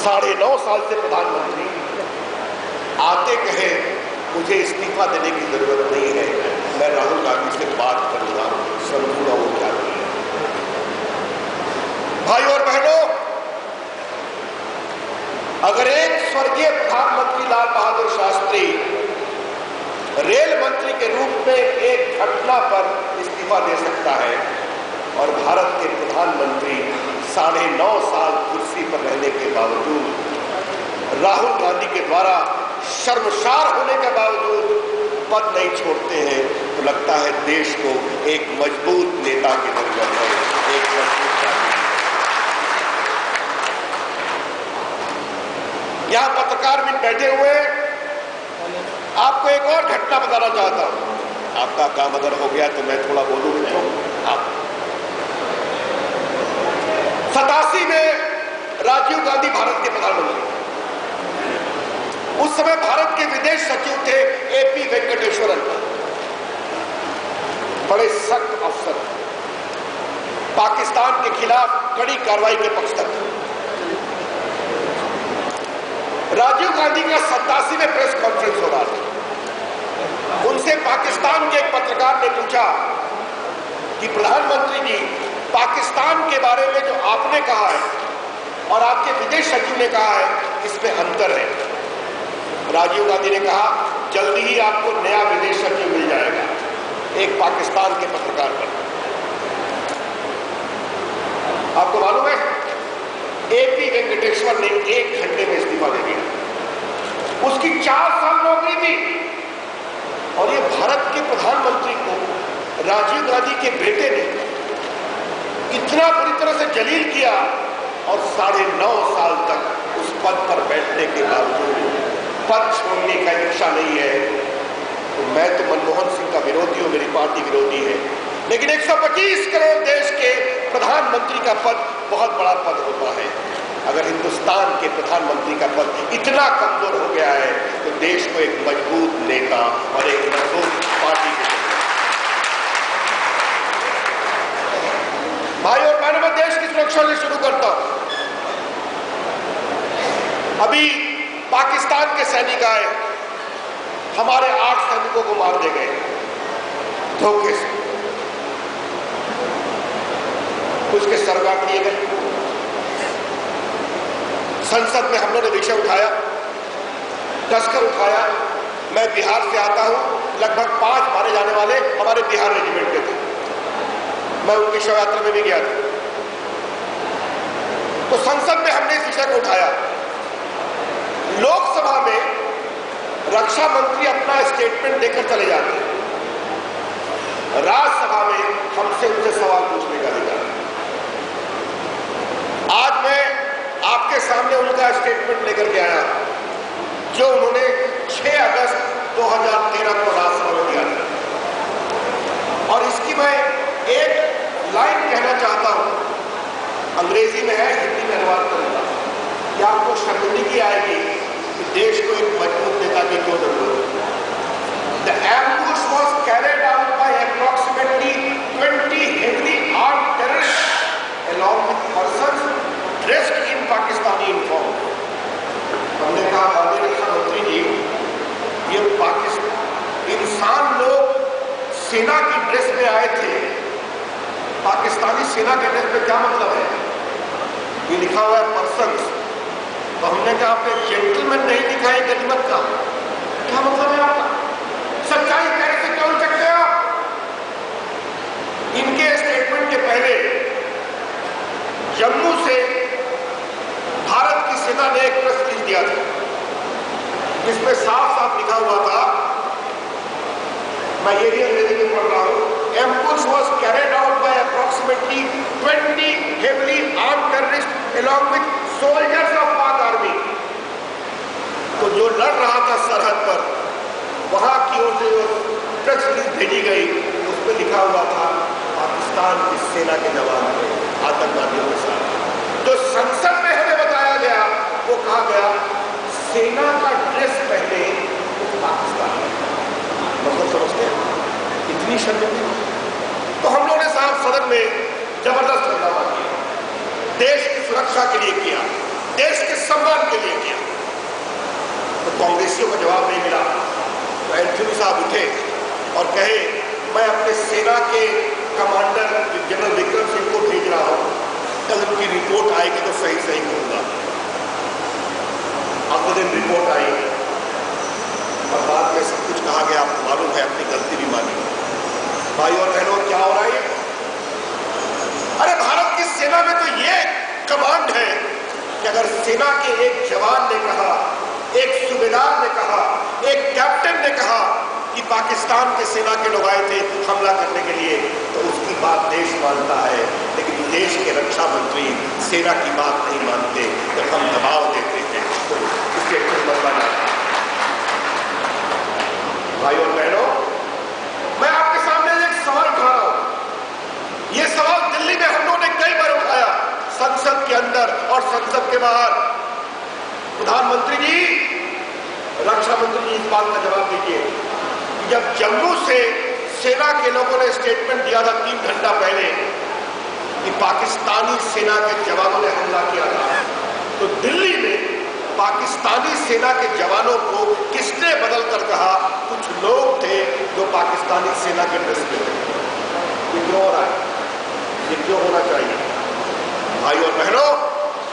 9.5 साल से प्रधानमंत्री आते कहे मुझे इस्तीफा देने की जरूरत नहीं है, मैं राहुल गांधी से बात करूंगा, समझूंगा वो क्या है। भाई और बहनों, अगर एक स्वर्गीय प्रधानमंत्री लाल बहादुर शास्त्री रेल मंत्री के रूप में एक घटना पर इस्तीफा दे सकता है और भारत के प्रधानमंत्री 9.5 साल कुर्सी पर रहने के बावजूद, राहुल गांधी के द्वारा शर्मसार होने के बावजूद पद नहीं छोड़ते हैं, तो लगता है देश को एक मजबूत नेता की जरूरत है, एक मजबूत नेता। यहां पत्रकार भी बैठे हुए, आपको एक और घटना बताना चाहता हूं। आपका काम अगर हो गया तो मैं थोड़ा बोलूं मित्रों। आप 87 में राजीव गांधी भारत के प्रधानमंत्री, उस समय भारत के विदेश सचिव थे एपी वेंकटेश्वरन, बड़े सख्त अफसर, पाकिस्तान के खिलाफ कड़ी कार्रवाई के पक्षधर। राजीव गांधी का 87 में प्रेस कॉन्फ्रेंस हो रहा था। उनसे पाकिस्तान के एक पत्रकार ने पूछा कि प्रधानमंत्री जी, पाकिस्तान के बारे में जो आपने कहा है और आपके विदेश सचिव ने कहा है, इसमें अंतर है। राजीव गांधी ने कहा, जल्दी ही आपको नया विदेश सचिव मिल जाएगा, एक पाकिस्तान के पत्रकार पर। आपको मालूम है, एपी वेंकटेश्वर ने 1 घंटे में इस्तीफा दे दिया। उसकी 4 साल नौकरी थी और ये भारत के प्रधानमंत्री को राजीव गांधी के बेटे ने इतना बुरी तरह से जलील किया और 9.5 साल तक उस पद पर बैठने के बावजूद पद छोड़ने का इच्छा नहीं है। तो मैं तो मनमोहन सिंह का विरोधी हूं, मेरी पार्टी विरोधी है, लेकिन 125 करोड़ देश के प्रधानमंत्री का पद बहुत बड़ा पद होता है। अगर हिंदुस्तान के प्रधानमंत्री का पद इतना कमजोर हो गया है तो देश को एक मजबूत नेता और एक मजबूत पार्टी की। भाई और बहनों, मैं देश की सुरक्षा से शुरू करता हूं। अभी पाकिस्तान के सैनिक आए, हमारे 8 सैनिकों को मार दे गए धोखे से, उसके सर काट दिए गए। संसद में हम लोगों ने विषय उठाया, तस्कर उठाया। मैं बिहार से आता हूं, लगभग 5 मारे जाने वाले हमारे बिहार रेजिमेंट के थे, मैं उनकी शव यात्रा में भी गया था। तो संसद में हमने इस विषय को उठाया। लोकसभा में रक्षा मंत्री अपना स्टेटमेंट देकर चले जाते हैं, राज्यसभा में हमसे उनसे सवाल पूछने का अधिकार। आज मैं आपके सामने उनका स्टेटमेंट लेकर के आया जो उन्होंने 6 अगस्त 2013 को राज्यसभा में दिया था। और इसकी मैं एक लाइन कहना चाहता हूं, अंग्रेजी में है, हिंदी में अनुवाद करूंगा, कि आपको शर्मिंदगी आएगी कि देश को एक मजबूत नेता की क्यों जरूरत है। The ambush was carried out by approximately 20 heavily armed terrorists along with persons dressed in Pakistani uniform. हमने कहा, माननीय रक्षा मंत्री जी, ये इंसान लोग सेना की ड्रेस में आए थे, पाकिस्तानी सेना के ड्रेस में क्या मतलब है? ये लिखा हुआ है पर्सन्स। तो हमने कहा, आपने जेंटलमैन नहीं लिखा है गनीमत का, क्या मतलब है आपका? सच्चाई कहने से क्यों सकते हो आप? इनके स्टेटमेंट के पहले जम्मू से भारत की सेना ने एक प्रेस रिलीज दिया था, जिसमें साफ साफ लिखा हुआ था, मैं ये भी अंग्रेजी में पढ़ रहा हूं, ambush was carried out by approximately 20 heavily armed terrorists along with soldiers of Pak Army। तो जो लड़ रहा था सरहद पर, वहां की ओर से जो प्रेस रिलीज भेजी गई, उसमें लिखा हुआ था पाकिस्तान की सेना के जवान आतंकवादियों के साथ। जो संसद में हमें बताया गया, वो कहा गया सेना का ड्रेस पहने पाकिस्तान, मतलब समझते हैं इतनी शर्मिंदगी। तो हम लोगों ने साहब सदन में जबरदस्त हंगामा किया, देश की सुरक्षा के लिए किया। देश के सम्मान के लिए किया। तो कांग्रेसियों का जवाब नहीं मिला। तो एंथनी साहब उठे और कहे, मैं अपने सेना के कमांडर जनरल विक्रम सिंह को भेज रहा हूं, कल उनकी रिपोर्ट आएगी तो सही सही करूंगा। अगले दिन रिपोर्ट आई और बाद में सब कुछ कहा गया, आपको मालूम है, अपनी गलती भी मानी। भाई और बहनों, क्या हो रहा है? अरे भारत की सेना में तो ये कमांड है कि अगर सेना के एक जवान ने कहा, एक सूबेदार ने कहा, एक कैप्टन ने कहा कि पाकिस्तान के सेना के लोग आए थे हमला करने के लिए, तो उसकी बात देश मानता है। लेकिन देश के रक्षा मंत्री सेना की बात नहीं मानते, जब हम दबाव देते हैं तो उससे कुछ बदला जाता है। भाई और बहनों, मैं आपके सामने एक सवाल उठा रहा हूं। यह सवाल दिल्ली में हम लोगों ने कई बार उठाया, संसद के अंदर और संसद के बाहर। प्रधानमंत्री जी, रक्षा मंत्री जी, इस बात का जवाब दीजिए कि जब जम्मू से सेना के लोगों ने स्टेटमेंट दिया था 3 घंटा पहले कि पाकिस्तानी सेना के जवानों ने हमला किया था, तो दिल्ली में पाकिस्तानी सेना के जवानों को किसने बदल कर कहा? कुछ लोग थे जो पाकिस्तानी सेना के ड्रेस में थे। ये क्यों हो रहा है? ये क्यों होना चाहिए? भाई और बहनों,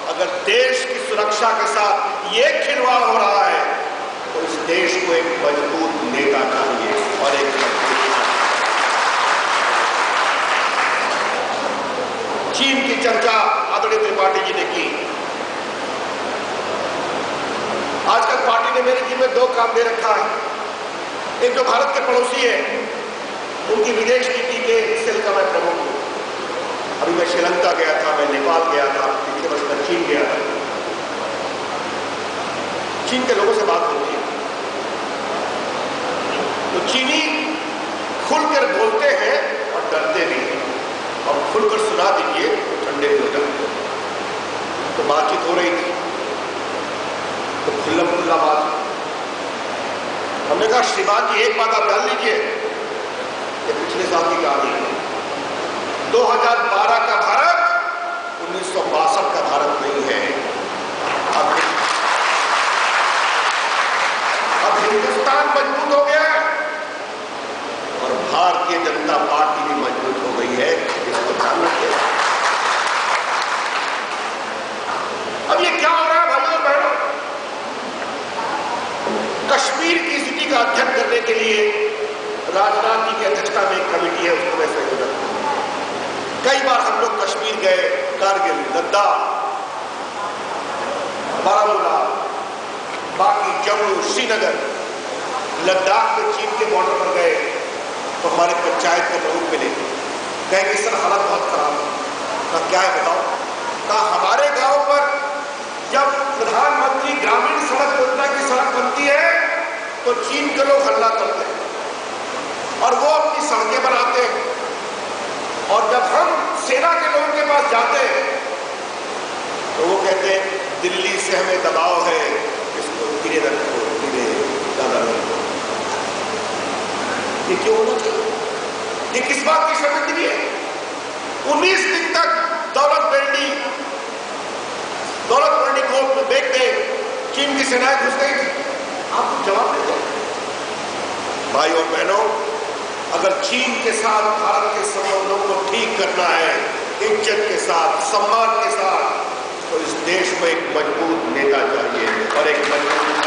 अगर देश की सुरक्षा के साथ ये खिलवाड़ हो रहा है तो इस देश को एक मजबूत नेता चाहिए और एक चीन की चर्चा आदरणीय त्रिपाठी जी ने की। आजकल पार्टी ने मेरी जिम्मे 2 काम दे रखा है। एक जो भारत के पड़ोसी है, उनकी विदेश नीति के सेल का मैं प्रमुख हूं। अभी मैं श्रीलंका गया था, मैं नेपाल गया था, पिछले वर्ष मैं चीन गया था। चीन के लोगों से बात होती है तो चीनी खुलकर बोलते हैं और डरते भी हैं, और खुलकर सुना दीजिए तो ठंडे भी हो जाते हैं। तो बातचीत हो रही थी, तो खुल्लम खुल्ला बात। हमने कहा, श्रीमान जी, एक बात आप जान लीजिए, ये पिछले साल की कहानी है। 2012 का भारत 1962 का भारत नहीं है। अब हिंदुस्तान मजबूत हो गया है और भारतीय जनता पार्टी भी मजबूत हो गई है, इसको ध्यान रखिए। अब ये क्या हो रहा है भाइयों और बहनों? कश्मीर की स्थिति का अध्ययन करने के लिए राजनाथ जी की अध्यक्षता में एक कमेटी है, उसको मैं संयोजक हूं। कई बार हम लोग कश्मीर गए, कारगिल, लद्दाख, बारामूला, बाकी जम्मू, श्रीनगर, लद्दाख में चीन के बॉर्डर पर गए तो हमारे पंचायत के प्रमुख मिले, कहे कि सर हालत बहुत खराब है। कहा, क्या है बताओ? कहा, हमारे गांव पर जब प्रधानमंत्री ग्रामीण सड़क योजना की सड़क बनती है तो चीन के लोग हल्ला करते हैं और वो अपनी सड़कें बनाते हैं, और जब हम सेना के लोगों के पास जाते हैं तो वो कहते हैं दिल्ली से हमें दबाव है, इसको धीरे रखो, धीरे, ज्यादा रखो। ये क्यों होना चाहिए? ये किस बात की शर्मिंदगी है? 19 दिन तक दौलत बेल्डी कोर्ट में देखते चीन की सेनाएं घुस गई थी। आप जवाब देते हैं? भाई और बहनों, अगर चीन के साथ भारत के संबंधों को ठीक करना है, इज्जत के साथ, सम्मान के साथ, तो इस देश में एक मजबूत नेता चाहिए और एक मजबूत।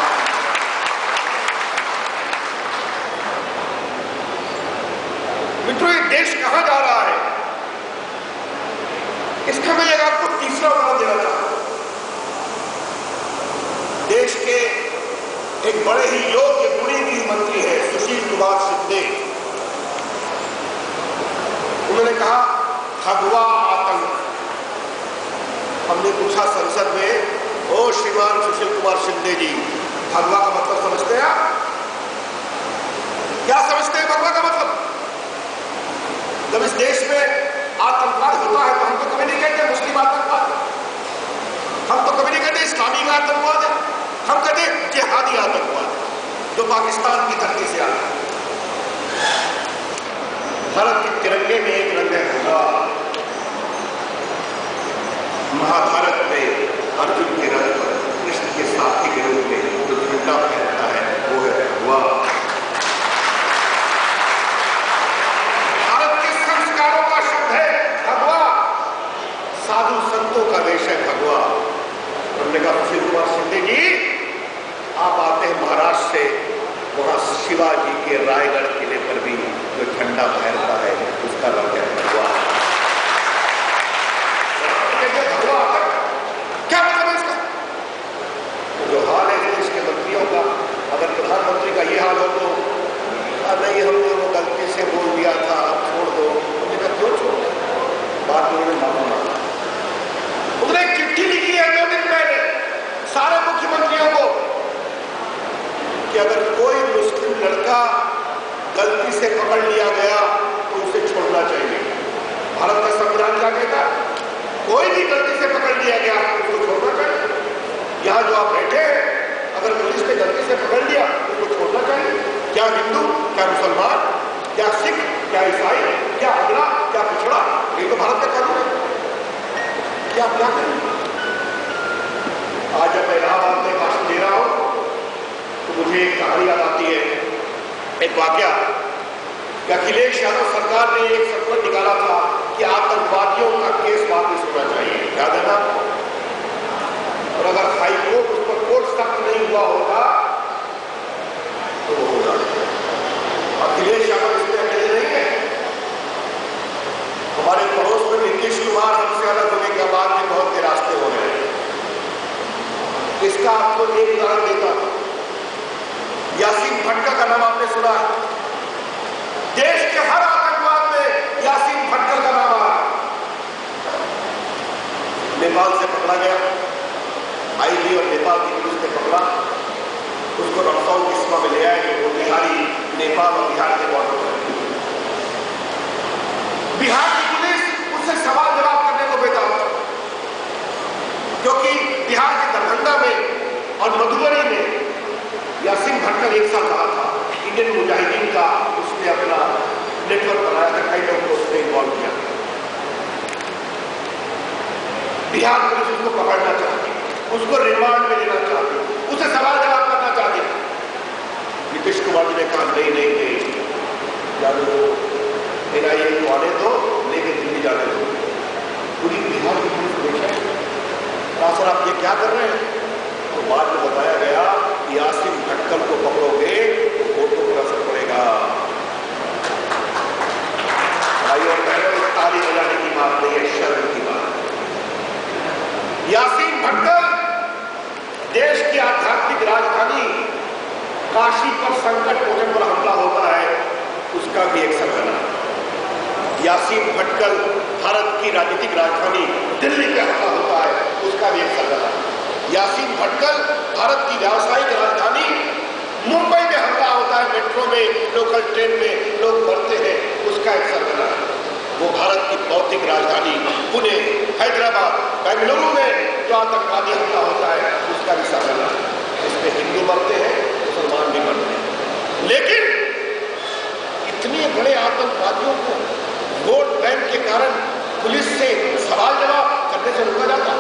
मित्रों, ये देश कहां जा रहा है, इसका मैं आपको तीसरा उदाहरण देना चाहता हूं। देश के एक बड़े ही योग्य गुणी गृह मंत्री है सुशील कुमार शिंदे। उन्होंने कहा भगवा आतंक। हमने पूछा संसद में, ओ श्रीमान सुशील कुमार शिंदे जी, भगवा का मतलब समझते हैं आप? क्या समझते हैं भगवा का मतलब? जब इस देश में आतंकवाद होता है तो हम तो कभी नहीं कहते मुस्लिम आतंकवाद, हम तो कभी नहीं कहते इस्लामी आतंकवाद है, हम कहते जिहादी आतंकवाद जो पाकिस्तान की धरती से आता है। भारत के तिरंगे में एक रंग है भगवा। महाभारत में अर्जुन के रंग साथी के रूप में जो झंडा फहराता है वो है भगवा। भारत के संस्कारों का शब्द है भगवा, साधु संतों का देश है भगवा। हमने कहा सुशील कुमार शिंदे जी आप आते हैं महाराष्ट्र से, वहां शिवाजी के रायगढ़ किले पर भी जो झंडा फहरता है उसका रंग है भगवा। क्या मतलब है इसका? जो हाल है देश के मंत्रियों का, अगर प्रधानमंत्री का ये हाल हो तो नहीं हमने वो गलती से बोल दिया था छोड़ दो, हमने कहा क्यों छोड़ दो? बाद में उन्होंने माफी मांगा। उन्होंने एक चिट्ठी लिखी है 2 दिन पहले सारे मुख्यमंत्रियों को कि अगर कोई मुस्लिम लड़का गलती से पकड़ लिया गया तो उसे छोड़ना चाहिए। भारत का संविधान क्या कहता है? कोई भी गलती से पकड़ लिया गया तो उसको छोड़ना चाहिए। यहां जो आप बैठे हैं अगर पुलिस ने गलती से पकड़ लिया तो उसको छोड़ना चाहिए। क्या हिंदू, क्या मुसलमान, क्या सिख, क्या ईसाई, क्या अगला, क्या पिछड़ा, ये तो भारत का कानून है। क्या क्या करें? आज जब मैं इलाहाबाद में भाषण दे रहा हूं तो मुझे एक कहानी याद आती है, एक वाकया। अखिलेश यादव सरकार ने एक सर्कुलर निकाला था कि आतंकवादियों का केस वापस होना चाहिए, याद है ना? और अगर हाईकोर्ट उस पर कोर्ट सख्त नहीं हुआ होगा तो वो होगा। अखिलेश यादव इसमें अकेले नहीं है। हमारे पड़ोस में नीतीश कुमार हमसे अलग होने के बाद भी बहुत के रास्ते हो रहे हैं। इसका आपको एक उदाहरण देता हूं। यासीन भटकल का नाम आपने सुना है? देश के हर आतंकवाद में यासीन भटकल का नाम आ रहा है। नेपाल से पकड़ा गया, आईबी और नेपाल की पुलिस ने पकड़ा, उसको रक्सौल किस्मा में ले आए जो मोतिहारी नेपाल और बिहार के बॉर्डर पर। बिहार की पुलिस उससे सवाल जवाब करने को बेताब था, क्योंकि बिहार के दरभंगा में और मधुबनी में यासीन भटकल 1 साल रहा था। इंडियन मुजाहिदीन का उसने अपना नेटवर्क बनाया था, कई लोगों को उसने इन्वॉल्व किया। बिहार पुलिस उसको पकड़ना चाहती, उसको रिमांड में लेना चाहती, उसे सवाल जवाब करना चाहती। नीतीश कुमार जी ने कहा नहीं नहीं नहीं, जाने दो, NIA को आने दो, लेके दिल्ली जाने दो। पूरी बिहार की पुलिस देखे सर आप ये क्या कर रहे हैं? तो बाद में बताया गया यासीन भटकल को पकड़ोगे तो कोर्ट को असर पड़ेगा। भाई और बहनों, ताली बजाने की बात नहीं है, शर्म की बात। यासीन भटकल देश की आध्यात्मिक राजधानी काशी पर संकट मोचन पर हमला होता है, उसका भी एक सरगना। यासीन भटकल भारत की राजनीतिक राजधानी दिल्ली पे हमला होता है, उसका भी एक सरगना। यासीन भटकल भारत की व्यावसायिक राजधानी मुंबई में हमला होता है, मेट्रो में, लोकल ट्रेन में लोग मरते हैं, उसका एक सरगना। वो भारत की भौतिक राजधानी पुणे, हैदराबाद, बेंगलुरु में जो आतंकवादी हमला होता है, उसका भी सरगना। इसमें हिंदू मरते हैं, मुसलमान भी मरते हैं। लेकिन इतने बड़े आतंकवादियों को वोट बैंक के कारण पुलिस से सवाल जवाब करने से रोका जाता,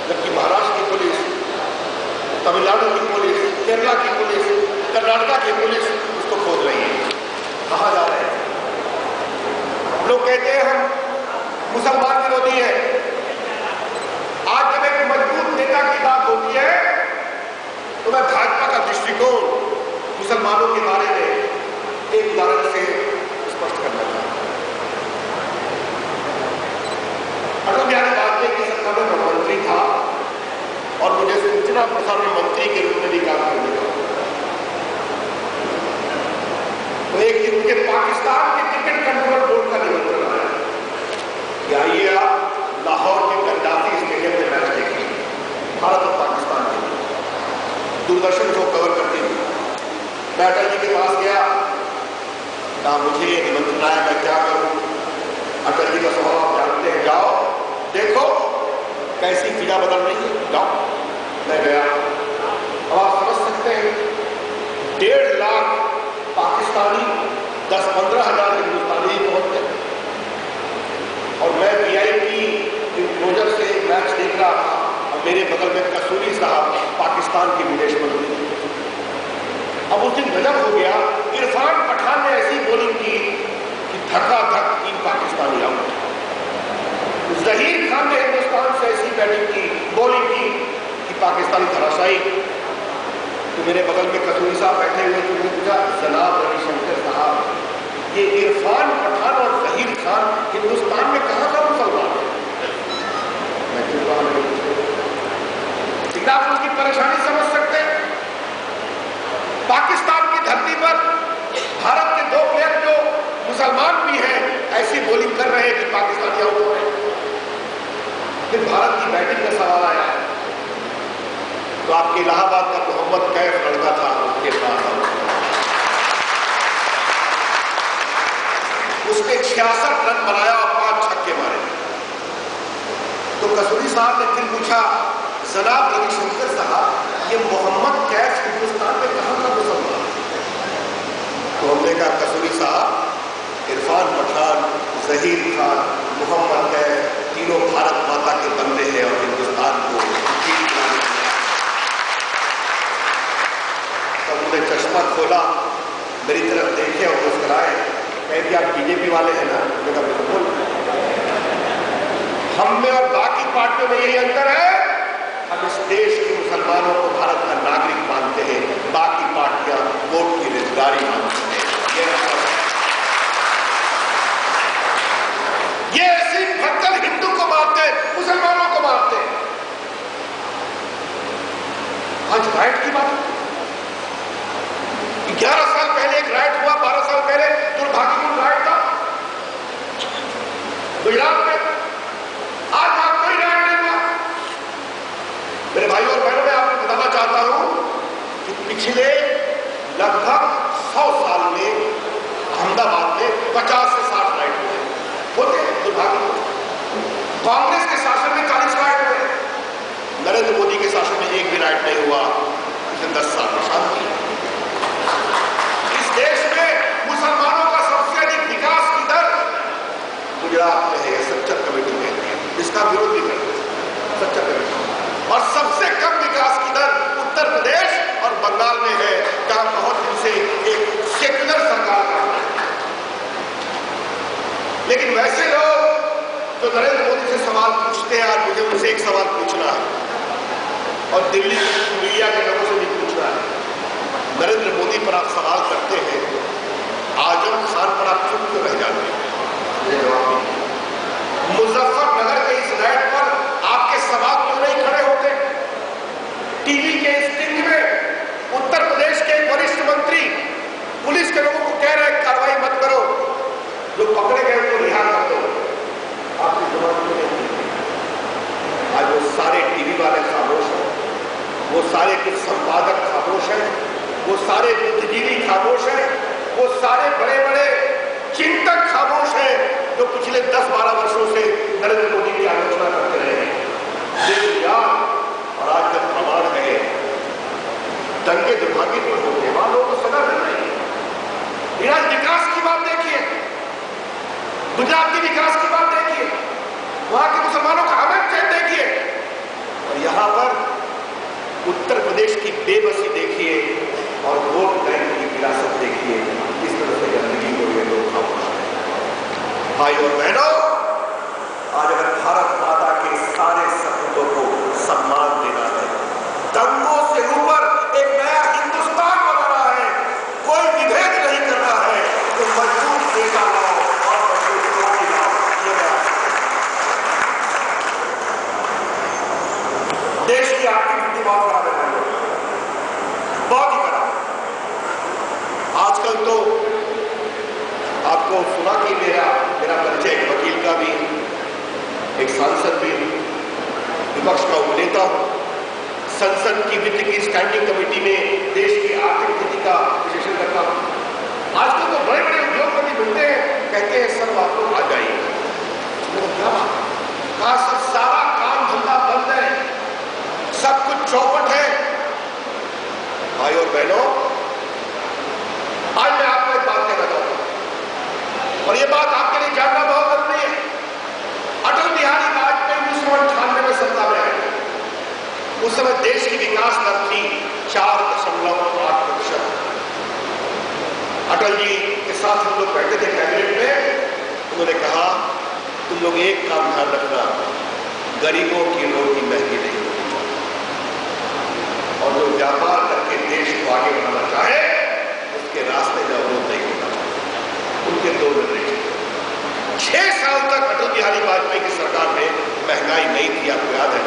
जबकि महाराष्ट्र की पुलिस, तमिलनाडु की पुलिस, केरला की पुलिस, कर्नाटका की पुलिस उसको खोज रही है। कहां जा रहे हैं? लोग कहते हैं हम मुसलमान विरोधी है। आज जब एक मजबूत नेता की बात होती है तो मैं भाजपा का दृष्टिकोण मुसलमानों के बारे में एक उदाहरण से स्पष्ट करना चाहता हूं। अटल बिहारी वाजपेयी की सरकार में मैं मंत्री था और मुझे सूचना प्रसारण मंत्री के रूप में भी काम करने का। तो एक दिन मुझे पाकिस्तान के क्रिकेट कंट्रोल बोर्ड का निमंत्रण आया कि आइए आप लाहौर के गद्दाफी स्टेडियम में मैच देखिए, भारत और पाकिस्तान के लिए। दूरदर्शन को कवर करती थी। मैं अटल जी के पास गया, कहा मुझे निमंत्रण आया, मैं क्या करूं? अटल जी का स्वभाव आप जानते हैं, जाओ देखो कैसी फिजा बदल रही है, जाओ। मैं गया। अब आप समझ सकते हैं 1.5 लाख पाकिस्तानी, 10-15 हजार हिंदुस्तानी पहुंचते और मैं VIP इंक्लोजर से मैच देख रहा था और मेरे बगल में कसूरी साहब पाकिस्तान के विदेश मंत्री। अब उस दिन गजब हो गया, इरफान पठान ने ऐसी बॉलिंग की कि धक्का-धक 3 पाकिस्तानी आउट। जहीर खान ने हिंदुस्तान से ऐसी बैटिंग की, बॉलिंग की कि पाकिस्तानी धराशायी। तो मेरे बगल में कसूरी साहब बैठे हुए, तो मैंने पूछा, जनाब रविशंकर साहब, ये इरफान पठान और जहीर खान हिंदुस्तान में कहां का मुसलमान है? मैं क्यों कहा नहीं? आप उसकी परेशानी समझ सकते हैं। पाकिस्तान की धरती पर भारत के 2 प्लेयर जो मुसलमान भी हैं, ऐसी बॉलिंग कर रहे हैं कि पाकिस्तानी आउट हो रहे हैं। फिर भारत की बैटिंग का सवाल आया, तो आपके इलाहाबाद का मोहम्मद कैफ लड़का था, उसके साथ उसने 66 रन बनाया और 5 छक्के मारे। तो कसूरी साहब ने फिर पूछा, जनाब रविशंकर साहब, ये मोहम्मद कैफ हिंदुस्तान में कहां का मुसलमान? तो हमने कहा, कसूरी साहब, इरफान पठान, जहीर खान, मोहम्मद कैफ तीनों भारत माता के बंदे हैं और हिंदुस्तान को तब उन्हें चश्मा खोला, मेरी तरफ देखे और मुस्कुराए, कहे आप बीजेपी वाले हैं ना? मैंने कहा बिल्कुल, हम में और बाकी पार्टियों में यही अंतर है, हम इस देश के मुसलमानों को भारत का नागरिक मानते हैं, बाकी पार्टियां वोट की रिश्तेदारी मानती हैं। ये ऐसी भक्कल हिंदू को मारते हैं, मुसलमानों को मारते हैं। आज राइट की बात, 11 साल पहले एक राइट हुआ, 12 साल पहले दुर्भाग्यपूर्ण राइट था गुजरात में। आज वहां कोई राइट नहीं हुआ। मेरे भाई और बहनों, मैं आपको बताना चाहता हूं कि पिछले लगभग 100 साल में अहमदाबाद में 50 से 60 राइट हुए होते हैं। दुर्भाग्य, कांग्रेस के शासन में 40 राइट हुए, नरेंद्र मोदी के शासन में एक भी राइट नहीं हुआ। पिछले 10 साल में शांति। इस देश में मुसलमानों का सबसे अधिक विकास की दर गुजरात में है, सच्चा कमेटी में, इसका विरोध भी करते हैं, सच्चा कमेटी। और सबसे कम विकास की दर उत्तर प्रदेश और बंगाल में है, जहां बहुत दिन से एक सेक्युलर सरकार का है। लेकिन वैसे लोग जो नरेंद्र मोदी से सवाल पूछते हैं, आज मुझे उनसे एक सवाल पूछना है और दिल्ली मीडिया के लोगों से भी पूछना है। नरेंद्र मोदी पर आप सवाल करते हैं, आजम खान पर आप चुप क्यों रह जाते हैं? मुजफ्फरनगर के इस राइट पर आपके सवाल क्यों नहीं खड़े होते? टीवी के स्टिंग में उत्तर प्रदेश के वरिष्ठ मंत्री पुलिस के लोगों को कह रहे हैं कार्रवाई मत करो, जो पकड़े गए उनको रिहा कर दो। आपकी जवाब क्यों नहीं? आज वो सारे टीवी वाले खामोश हैं, वो सारे कुछ संपादक खामोश हैं, वो सारे बुद्धिजीवी खामोश हैं, वो सारे बड़े बड़े चिंतक खामोश हैं, जो पिछले 10-12 वर्षों से नरेंद्र मोदी की आलोचना करते रहे हैं। और आज जब प्रमाण है, दंगे दुर्भाग्यपूर्ण होते हैं, वहां लोगों को सजा मिल रही है। आज विकास की बात देखिए, गुजरात के विकास की बात देखिए, वहां के मुसलमानों का अमन चैन देखिए, और यहां पर उत्तर प्रदेश की बेबसी देखिए और वोट बैंक की विरासत देखिए, किस तरह से गंदगी को ये लोग खामोश हैं। भाई और बहनों, आज अगर भारत माता के सारे सपूतों को सम्मान देना है, दंगों से ऊपर एक नया हिंदुस्तान बनाना है, कोई विभेद नहीं करना है, तो मजबूत नेता लाओ और मजबूत पार्टी लाओ। देश की आर्थिक स्थिति बहुत खराब है, बहुत ही खराब। आजकल तो आपको सुना कि मेरा परिचय एक वकील का भी, एक सांसद भी, विपक्ष का उपनेता हूं, संसद की वित्त की स्टैंडिंग कमेटी में देश की आर्थिक स्थिति का विश्लेषण करता हूं। आजकल तो बड़े बड़े उद्योगपति मिलते हैं, कहते हैं सब आप लोग आ जाइए। क्या बात? कहा सब सारा काम धंधा बंद है, सब कुछ चौपट है। भाई और बहनों, आज मैं आपको एक बात कहना चाहता हूं, और ये बात आपके लिए जानना बहुत जरूरी है। अटल बिहारी वाजपेयी 1998 में सत्ता में आए, उस समय देश की विकास दर थी 4.8%। अटल जी के साथ हम लोग बैठे थे कैबिनेट में, उन्होंने कहा तुम लोग एक काम ध्यान रखना, गरीबों की रोटी महंगी नहीं होती, और जो व्यापार करके देश को आगे बढ़ाना चाहे उसके रास्ते में अवरोध नहीं होना चाहिए। उनके दो निर्देश। 6 साल तक अटल बिहारी वाजपेयी की सरकार ने महंगाई नहीं थी, आपको याद है।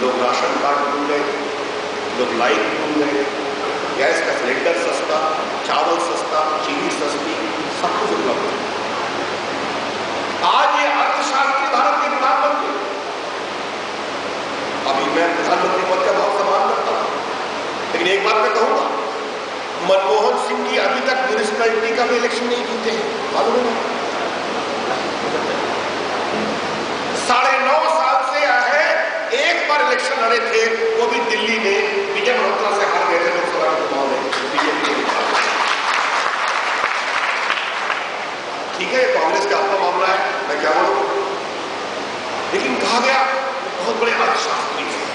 लोग राशन कार्ड भूल गए, लोग लाइट भूल गए, गैस का सिलेंडर सस्ता, चावल सस्ता, चीनी सस्ती, सब कुछ उपलब्ध है। आज ये अर्थशास्त्री भारत के प्रधानमंत्री, अभी मैं प्रधानमंत्री पद का बहुत सम्मान करता हूं, लेकिन एक बात मैं कहूंगा, मनमोहन सिंह जी अभी तक म्यूनिसिपैलिटी का भी इलेक्शन नहीं जीते हैं, मालूम है। 9.5 साल से है, एक बार इलेक्शन लड़े थे, वो भी दिल्ली में विजय मल्होत्रा से हार गए थे लोकसभा के चुनाव में, बीजेपी के साथ। ठीक है, कांग्रेस का अपना मामला है, मैं क्या बोलूं, लेकिन कहा गया बहुत बड़े अर्थशास्त्री हैं।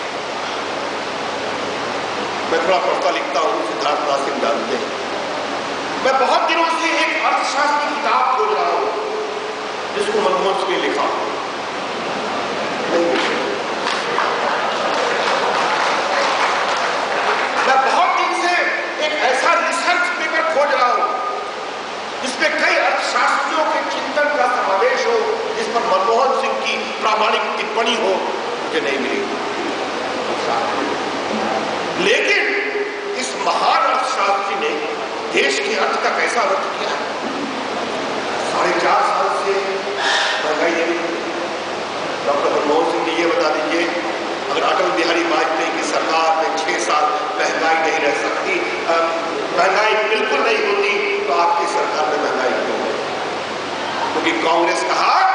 मैं थोड़ा पढ़ता लिखता हूं, सिद्धार्थ दास सिंह जानते हैं। मैं बहुत दिनों से एक अर्थशास्त्र की किताब खोज रहा हूं जिसको मनमोहन सिंह ने लिखा, मैं बहुत दिन से एक ऐसा रिसर्च पेपर खोज रहा हूं जिसमें कई अर्थशास्त्रियों के चिंतन का समावेश हो, जिस पर मनमोहन सिंह की प्रामाणिक टिप्पणी हो, मुझे नहीं मिली। लेकिन इस महान अर्थशास्त्री ने देश के अर्थ का कैसा अर्थ किया है। 4.5 साल से महंगाई नहीं हुई। डॉक्टर मनमोहन सिंह जी ये बता दीजिए, अगर अटल बिहारी वाजपेयी की सरकार में 6 साल महंगाई नहीं रह सकती, महंगाई बिल्कुल नहीं होती, तो आपकी सरकार में महंगाई क्यों है? क्योंकि कांग्रेस का हाथ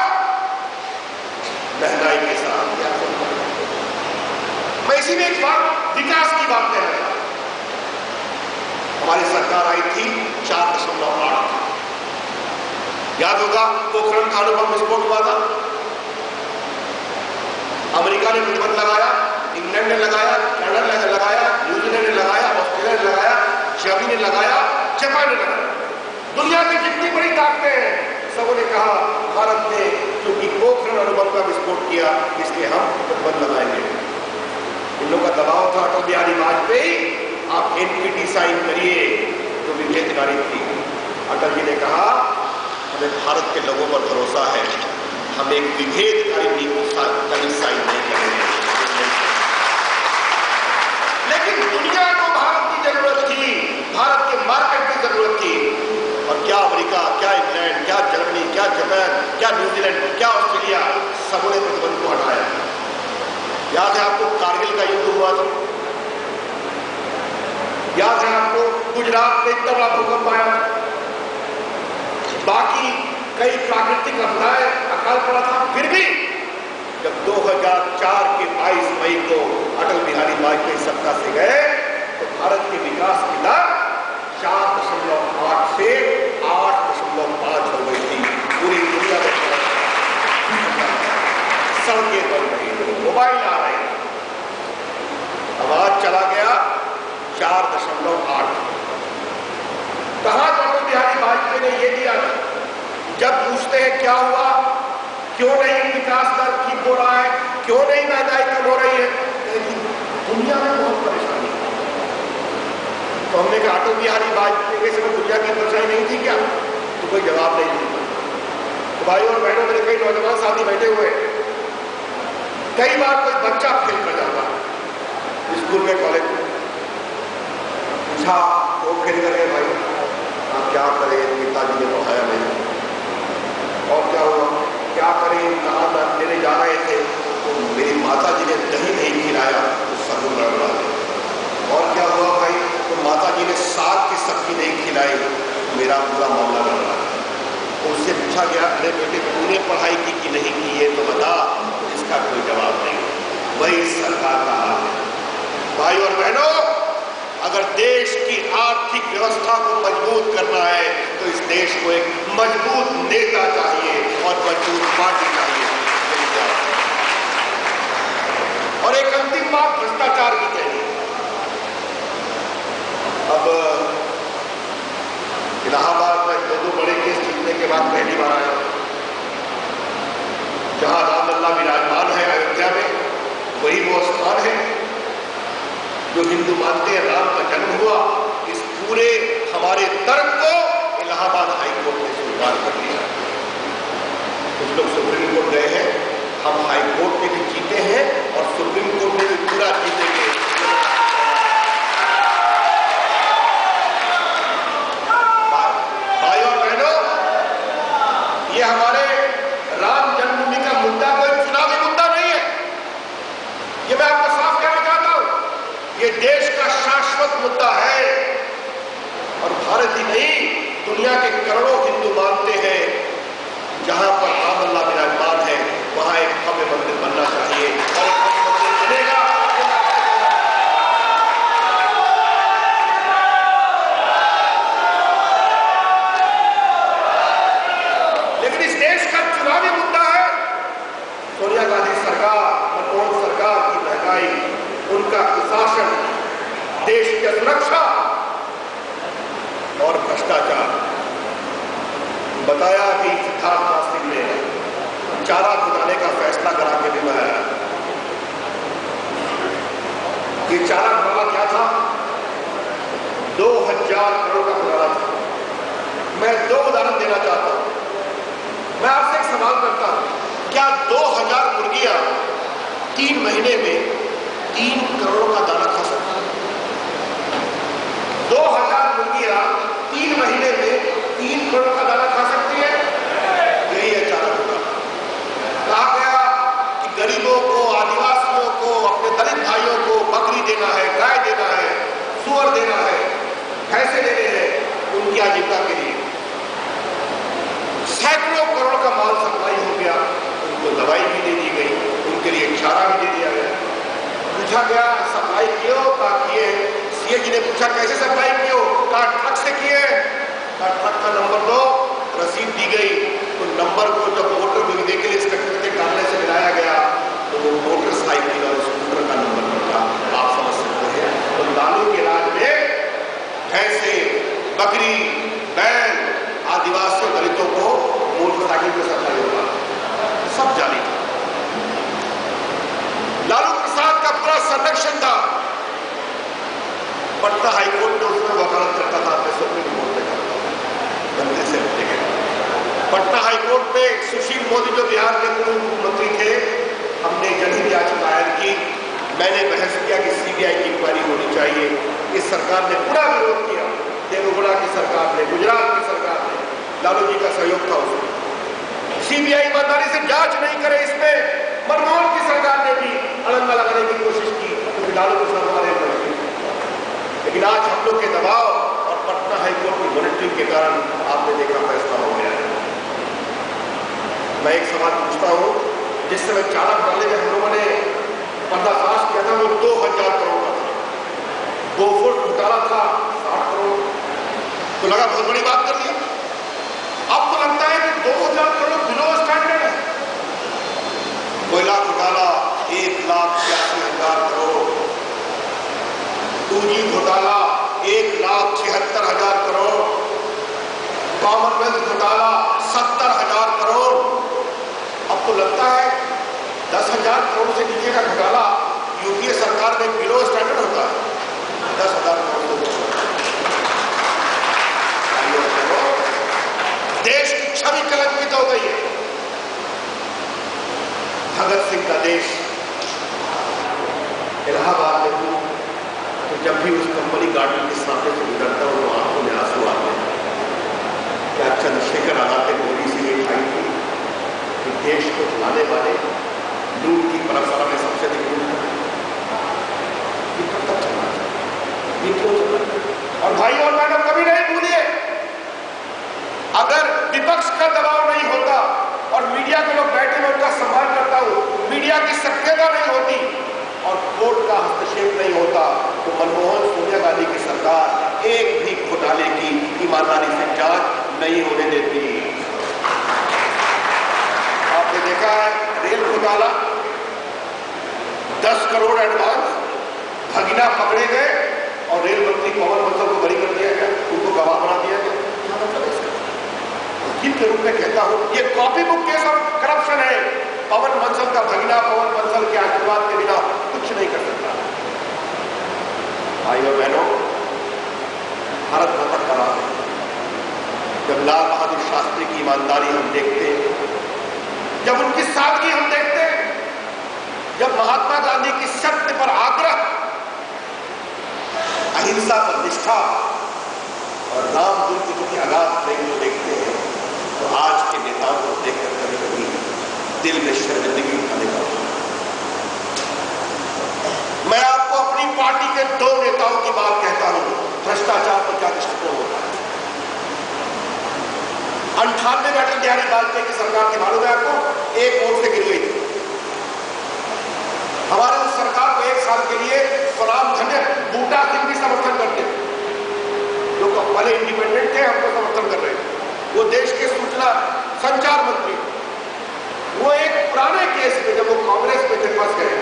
महंगाई के साथ। मैं इसी में एक बात, विकास की बात कह रहा था। हमारी सरकार आई थी 4.8, याद होगा पोखरण का अणुबम विस्फोट हुआ था, अमेरिका ने प्रतिबंध लगाया, इंग्लैंड ने लगाया, कनाडा ने लगाया, न्यूजीलैंड ने लगाया, ऑस्ट्रेलिया ने लगाया, जर्मनी ने लगाया, जापान ने लगाया। दुनिया की जितनी बड़ी ताकतें हैं, सबों ने कहा भारत ने क्योंकि पोखरण अणुबम का विस्फोट किया, इसलिए हम प्रतिबंध लगाएंगे। इन लोगों का दबाव था, अटल बिहारी वाजपेयी आप एनपीटी साइन करिए, जो विभेदकारी थी। अटल जी ने कहा हमें भारत के लोगों पर भरोसा है, हम एक विभेदकारी नीति साइन नहीं करेंगे। लेकिन दुनिया को भारत की जरूरत थी, भारत के मार्केट की जरूरत थी, और क्या अमेरिका, क्या इंग्लैंड, क्या जर्मनी, क्या जापान, क्या न्यूजीलैंड, क्या ऑस्ट्रेलिया, सबों ने प्रतिबंध को हटाया। याद है आपको कारगिल का युद्ध हुआ था, याद है आपको गुजरात में इतना बड़ा भूकंप आया, बाकी कई प्राकृतिक आपदाएं, अकाल पड़ा था। फिर भी जब 2004 के 22 मई को अटल बिहारी वाजपेयी सत्ता से गए, तो भारत के विकास की दर 4.8 से 8.5 हो गई थी। पूरी दुनिया में सड़कें बन रही थी, मोबाइल आ रहे थे, आवाज चला गया 4.8। कहां अटल बिहारी वाजपेयी ने यह दिया? जब पूछते हैं क्या हुआ, क्यों नहीं विकास दर ठीक हो रहा है, क्यों नहीं महंगाई कम हो रही है, दुनिया में बहुत परेशानी है। तो हमने कहा अटल बिहारी वाजपेयी के समय दुनिया की परेशानी नहीं थी क्या? तो कोई जवाब नहीं दिया। तो भाइयों और बहनों, मेरे कई नौजवान साथी बैठे हुए, कई बार कोई बच्चा फेल कर जाता है स्कूल में, कॉलेज में, पूछा वो फेल कर गए, भाई आप क्या करें, पिताजी ने पढ़ाया नहीं, और क्या हुआ, क्या करें, कहाँ लेने जा रहे थे, तो मेरी माता जी ने दही नहीं खिलाया, तो सब गड़बड़ा गया। और क्या हुआ भाई, तो माता जी ने साग की सब्जी नहीं खिलाई, तो मेरा पूरा मामला गड़बड़ा गया। तो उससे पूछा गया, अरे बेटे तूने पढ़ाई की कि नहीं की, ये तो बता, तो इसका कोई जवाब नहीं। वही सरकार का हाल है। भाई और बहनों, अगर देश की आर्थिक व्यवस्था को मजबूत करना है, तो इस देश को एक मजबूत नेता चाहिए और मजबूत पार्टी चाहिए। और एक अंतिम बात भ्रष्टाचार की कहनी। अब इलाहाबाद में 2 बड़े केस जीतने के बाद पहली बार आया, जहां रामलला विराजमान है अयोध्या में, वही वो स्थान है जो हिंदू मानते हैं राम का जन्म हुआ। इस पूरे हमारे तर्क को इलाहाबाद हाईकोर्ट ने स्वीकार कर लिया। कुछ लोग सुप्रीम कोर्ट गए हैं, हम हाईकोर्ट में भी जीते हैं और सुप्रीम कोर्ट में भी पूरा जीतेंगे। भाई और बहनों, ये हमारे राम जन्मभूमि का मुद्दा कोई चुनावी मुद्दा नहीं है, ये मैं आपको साफ कहना चाहता हूं। ये देश का शाश्वत मुद्दा है और भारत ही नहीं, दुनिया के करोड़ों हिंदू मानते हैं जहां पर रामलला विराजमान है वहां एक भव्य मंदिर बनना चाहिए और एक भव्य मंदिर बनेगा। लेकिन इस देश का चुनावी मुद्दा है सोनिया गांधी सरकार, मनमोहन सरकार की महंगाई, उनका कुशासन, देश की सुरक्षा और भ्रष्टाचार। बताया कि सिद्धार्थ सिंह ने चारा घोटाले का फैसला करा के भी बनाया। ये चारा घोटाला क्या था? 2000 करोड़ का घोटाला था। मैं 2 उदाहरण देना चाहता हूं। मैं आपसे एक सवाल करता हूं, क्या 2000 मुर्गियां 3 महीने में 3 करोड़ का दाना खा सकती हैं? 2000 मुर्गियां 3 महीने में 3 करोड़ का दाना खा सकती है? यही है चारा घोटाला। कहा गया कि गरीबों को, आदिवासियों को, अपने दलित भाइयों को बकरी देना है, गाय देना है, सुअर देना है, भैंसे देने हैं उनकी आजीविका के लिए। सैकड़ों करोड़ का माल सप्लाई हो गया, उनको दवाई भी दे दी गई, उनके लिए चारा भी दे दिया गया। पूछा गया सप्लाई क्यों? कहा किए। सीए जी ने पूछा कैसे सप्लाई किए? कहा ट्रक से किए। कहा ट्रक का नंबर दो, रसीद दी गई। तो नंबर को जब वोटर खरीदने के लिए स्ट्रक्चर के डालने से मिलाया गया तो वो मोटरसाइकिल और स्कूटर का नंबर निकला। आप समझ सकते हैं। तो लालू के राज में भैंसे, बकरी, बैल, आदिवासी दलितों को मोटरसाइकिल पे सप्लाई होगा, सब जारी था। लालू प्रसाद का पूरा संरक्षण था। पटना हाईकोर्ट में उसमें वकालत करता था, अपने सुप्रीम कोर्ट में करता था, गंदे से हटने गए। पटना हाईकोर्ट में सुशील मोदी जो बिहार के पूर्व मुख्यमंत्री थे, हमने जनहित याचिका दायर की। मैंने बहस किया कि सीबीआई की इंक्वायरी होनी चाहिए। इस सरकार ने पूरा विरोध किया। देवेगौड़ा की सरकार ने, गुजरात की सरकार ने, लालू जी का सहयोग था उसमें। सीबीआई ईमानदारी से जांच नहीं करे, इसमें मनमोहन की सरकार ने भी अड़ंगा लगाने की कोशिश की, क्योंकि लालू को सरकारें पड़ी। लेकिन आज हम लोग के दबाव और पटना हाईकोर्ट की मॉनिटरिंग के कारण आपने देखा फैसला हो गया है। मैं एक सवाल पूछता हूं, जिस समय चारा घोटाले में हम लोगों ने पर्दाफाश किया था वो 2000 करोड़ का था। बोफोर्स घोटाला था 60 करोड़, तो लगा बहुत बड़ी बात कर दी। अब तो लगता है कि 2000 करोड़ बिलो स्टैंडर्ड है। कोयला घोटाला 1,82,000 करोड़, 2G घोटाला 1,76,000 करोड़, कॉमनवेल्थ घोटाला 70,000 करोड़। अब तो लगता है 10,000 करोड़ से नीचे का घोटाला यूपीए सरकार में बिलो स्टैंडर्ड होता है। 10,000 करोड़ देश की छवि कलंकित हो गई है। भगत सिंह का देश इलाहाबाद में हूं तो जब भी उस कंपनी गार्डन के सामने से गुजरता हूं तो आंखों में आंसू आते हैं। क्या चंद्रशेखर आजाद ने मोदी से ये ठाई थी कि देश को चलाने वाले लूट की परंपरा में सबसे अधिक लूट है। ये कब तक चलना चाहिए? ये क्यों चलना चाहिए? और भाई और बहनों, कभी नहीं भूलिए, अगर विपक्ष का दबाव नहीं होता और मीडिया के लोग बैठे मैं उनका सम्मान करता हूं, मीडिया की सक्रियता नहीं होती और कोर्ट का हस्तक्षेप नहीं होता तो मनमोहन सोनिया गांधी की सरकार एक भी घोटाले की ईमानदारी से जांच नहीं होने देती। आपने देखा है रेल घोटाला, 10 करोड़ एडवांस, भगीना पकड़े गए और रेल मंत्री पवन बंसल को बरी कर दिया गया, उनको गवाह बना दिया गया। क्या मतलब है इसका? वकील के रूप में कहता हूं ये copy book case of corruption है। पवन बंसल का भगीना पवन बंसल के आशीर्वाद के बिना कुछ नहीं कर सकता। भाइयों बहनों, भारत माता का राज है। जब लाल बहादुर शास्त्री की ईमानदारी हम देखते हैं, जब उनकी सादगी हम देखते हैं, जब महात्मा गांधी की सत्य पर आग्रह, अहिंसा पर निष्ठा और रामदूत की प्रति अगाध प्रेम को देखते हैं, तो आज के नेताओं को देखकर कभी कभी दिल में शर्मिंदगी उठाने का होता है। मैं आपको अपनी पार्टी के 2 नेताओं की बात कहता हूं, भ्रष्टाचार पर क्या दृष्टिकोण होता है। 98 में अटल बिहारी वाजपेयी की सरकार के मालूम है आपको, 1 वोट से गिर गई थी। हमारे उस सरकार को 1 साल के लिए स्वराम धन्य बूटा सिंह भी समर्थन करते थे, जो पहले इंडिपेंडेंट थे, हमको समर्थन कर रहे थे। वो देश के सूचना संचार मंत्री, वो एक पुराने केस में जब वो कांग्रेस में थे फंस गए,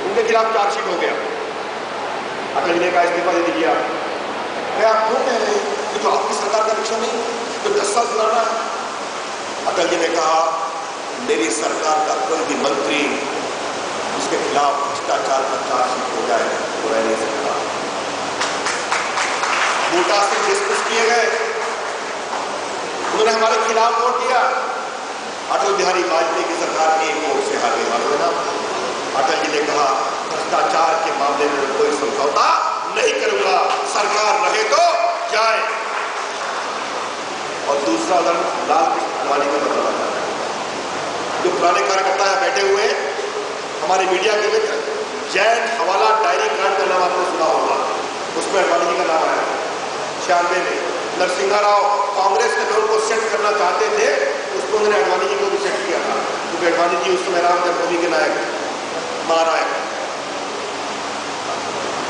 उनके खिलाफ चार्जशीट हो गया। अटल जी ने कहा इस्तीफा दे दीजिए आप। आप क्यों कह रहे हैं? ये तो आपकी सरकार का इलेक्शन नहीं, तो 10 साल पुराना है। अटल जी ने कहा मेरी सरकार का कोई भी मंत्री उसके खिलाफ भ्रष्टाचार का चार्जशीट हो जाए तो रह नहीं सकता। बूटा सिंह डिस्मिस किए गए, उन्होंने हमारे खिलाफ वोट दिया। अटल बिहारी वाजपेयी की सरकार 1 वोट से हार गई, मालूम है ना। अटल जी ने कहा भ्रष्टाचार के मामले में कोई समझौता नहीं करूंगा, सरकार रहे तो जाए। और दूसरा उदाहरण लाल कृष्ण अडवाणी का बताना चाहता है, जो पुराने कार्यकर्ता है बैठे हुए हमारे मीडिया के मित्र, जैन हवाला डायरी कांड का नाम आपने सुना होगा, उसमें अडवाणी जी का नाम आया 96 में। नरसिंहा राव कांग्रेस के लोगों को सेट करना चाहते थे, उसको उन्होंने अडवाणी जी को भी सेट किया था, क्योंकि अडवाणी जी उस समय राम जन्मभूमि के नायक, महानायक।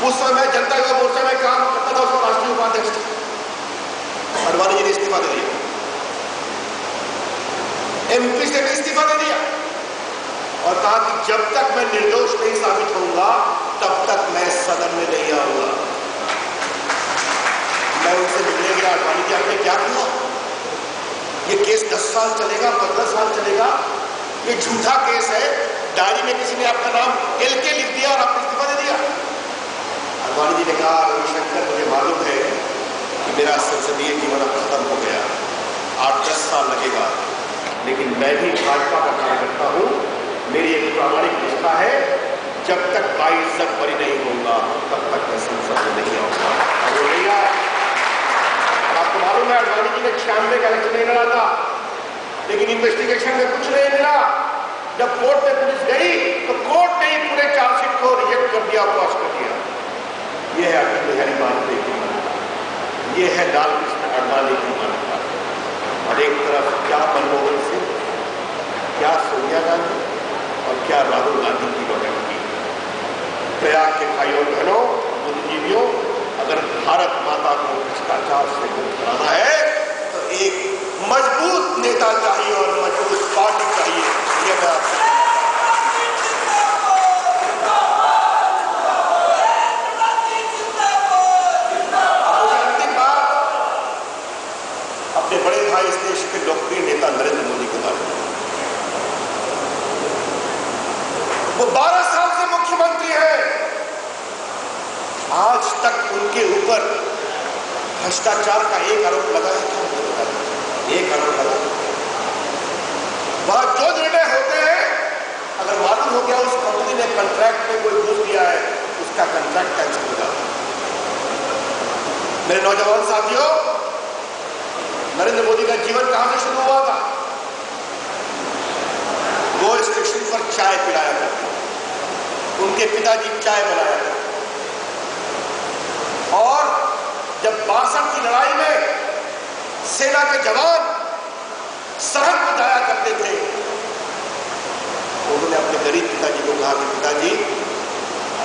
उस समय जनता युवा मोर्चा में काम करता था, उसका राष्ट्रीय उपाध्यक्ष था। अडवाणी जी ने इस्तीफा दे दिया, एमपी से भी इस्तीफा दे दिया और कहा कि जब तक मैं निर्दोष नहीं साबित होऊंगा तब तक मैं सदन में नहीं आऊंगा। मैं उनसे मिलने गया, अडवाणी जी आपने क्या किया? ये केस 10 साल चलेगा, 15 साल चलेगा, ये झूठा केस है, डायरी में किसी ने आपका नाम LK लिख दिया और आपने इस्तीफा दे दिया। अडवाणी जी ने कहा रविशंकर मुझे मालूम है कि मेरा संसदीय जीवन अब खत्म हो गया, 8-10 साल लगेगा, लेकिन मैं भी भाजपा का कार्यकर्ता हूं, मेरी एक प्रामाणिक निष्ठा है, जब तक बाइज्जत बरी नहीं होगा तब तक मैं संसद में नहीं आऊंगा। और वो नहीं आया। आपको मालूम है अडवाणी जी ने 96 का इलेक्शन नहीं लड़ा था, लेकिन इन्वेस्टिगेशन में कुछ नहीं मिला। जब कोर्ट में पुलिस गई तो कोर्ट ने ही पूरे चार्जशीट को रिजेक्ट कर दिया, क्रॉस कर दिया। यह है अटल बिहारी वाजपेयी की मान्यता, यह है लाल कृष्ण अडवाणी की मान्यता। और एक तरफ क्या मनमोहन सिंह, क्या सोनिया गांधी और क्या राहुल गांधी की लॉयल्टी। प्रयाग के भाइयों बहनों, बुद्धिजीवियों, अगर भारत माता को भ्रष्टाचार से मुक्त कराना है तो एक मजबूत नेता चाहिए और मजबूत पार्टी चाहिए। ये मैं आपसे अंतिम बात अपने बड़े भाई इस देश के लोकप्रिय नेता नरेंद्र मोदी के बारे में। वो 12 साल से मुख्यमंत्री हैं, आज तक उनके ऊपर भ्रष्टाचार का एक आरोप लगा है क्या? एक आरोप लगा। वहां जो निर्णय होते हैं, अगर मालूम हो गया उस कंपनी ने कॉन्ट्रैक्ट में कोई घूस दिया है, उसका कॉन्ट्रैक्ट कैंसिल हो जाता है। मेरे नौजवान साथियों, नरेंद्र मोदी का जीवन कहां से शुरू हुआ था? वो स्टेशन पर चाय पिलाया करते, उनके पिताजी चाय बनाया करते, और जब 62 की लड़ाई में सेना के जवान सरहद पर जाया करते थे, उन्होंने अपने गरीब पिताजी को कहा कि पिताजी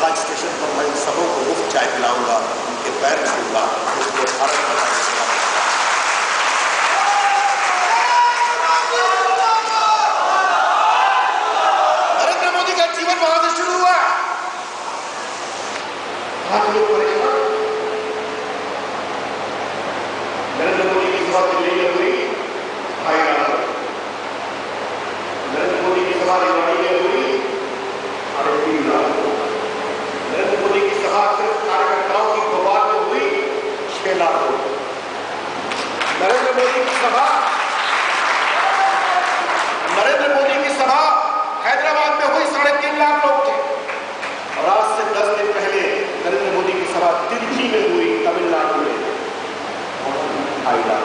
आज स्टेशन पर मैं इन सबों को मुफ्त चाय पिलाऊंगा, उनके पैर छूऊंगा, इसलिए भारत माता की सेवा। नरेंद्र मोदी का जीवन वहां से शुरू हुआ। मोदी में हुई भाईराम, नरेंद्र मोदी की सभा रेवाड़ी में हुई 3.5 लाख, नरेंद्र मोदी की सभा सिर्फ कार्यकर्ताओं की भोपाल में हुई 6 लाख लोग, नरेंद्र मोदी की सभा हैदराबाद में हुई 3.5 लाख लोग थे। और आज से 10 दिन पहले नरेंद्र मोदी की सभा तिरुची में हुई तमिलनाडु में 2.5 लाख।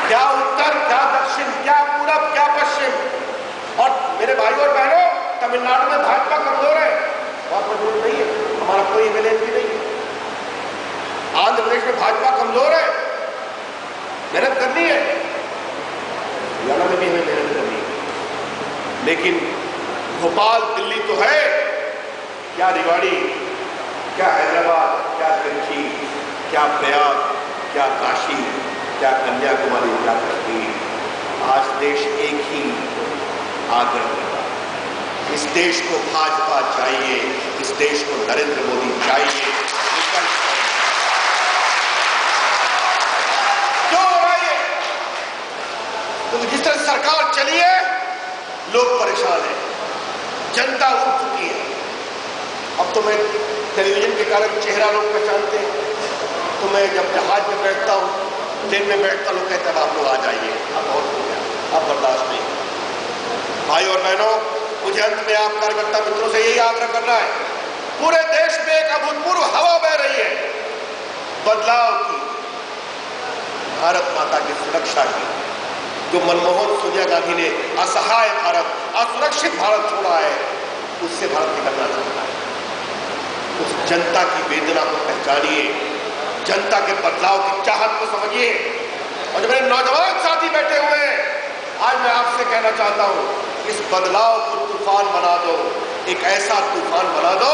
क्या उत्तर, क्या दक्षिण, क्या पूरब, क्या पश्चिम। और मेरे भाई और बहनों, तमिलनाडु में भाजपा कमजोर है, बहुत मजबूत नहीं है, हमारा कोई एमएलए नहीं है। आंध्र प्रदेश में भाजपा कमजोर है, मेहनत करनी है, हरियाणा में भी हमें मेहनत करनी है, लेकिन भोपाल दिल्ली तो है, क्या रेवाड़ी, क्या हैदराबाद, क्या तिरुची, क्या प्रयाग, क्या काशी, क्या कन्याकुमारी, क्या कश्मीर। आज देश एक ही आग्रह कर रहा है, इस देश को भाजपा चाहिए, इस देश को नरेंद्र मोदी चाहिए। क्यों हो रहा है? क्योंकि जिस तरह सरकार चली है, लोग परेशान हैं, जनता उठ चुकी है। अब तो मैं टेलीविजन के कारण चेहरा लोग पहचानते हैं, तो मैं जब जहाज में बैठता हूं, ट्रेन में बैठता, लोग कहते हैं आप लोग आ जाइए, अब बहुत हो गया, अब बर्दाश्त नहीं। भाई और बहनों, मुझे अंत में आप कार्यकर्ता मित्रों से यही आग्रह करना है, पूरे देश में एक अभूतपूर्व हवा बह रही है बदलाव की, भारत माता की सुरक्षा की। जो मनमोहन सोनिया गांधी ने असहाय भारत, असुरक्षित भारत छोड़ा है, उससे भारत निकलना चाहता है। उस जनता की वेदना को पहचानिए, जनता के बदलाव की चाहत को समझिए। और जो मेरे नौजवान साथी बैठे हुए हैं, आज मैं आपसे कहना चाहता हूं, इस बदलाव को तूफान बना दो, एक ऐसा तूफान बना दो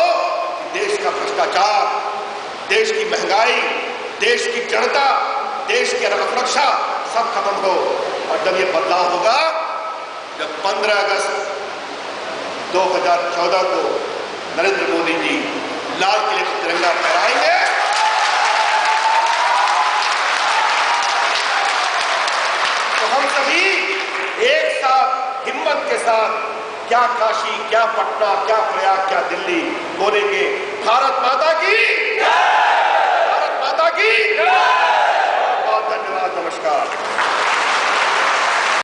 कि देश का भ्रष्टाचार, देश की महंगाई, देश की जड़ता, देश की असुरक्षा सब खत्म हो। और जब ये बदलाव होगा, जब 15 अगस्त 2014 को नरेंद्र मोदी जी लाल किले पर तिरंगा फहराएंगे, तो हम सभी एक साथ हिम्मत के साथ, क्या काशी, क्या पटना, क्या प्रयाग, क्या दिल्ली बोलेंगे, भारत माता की जय।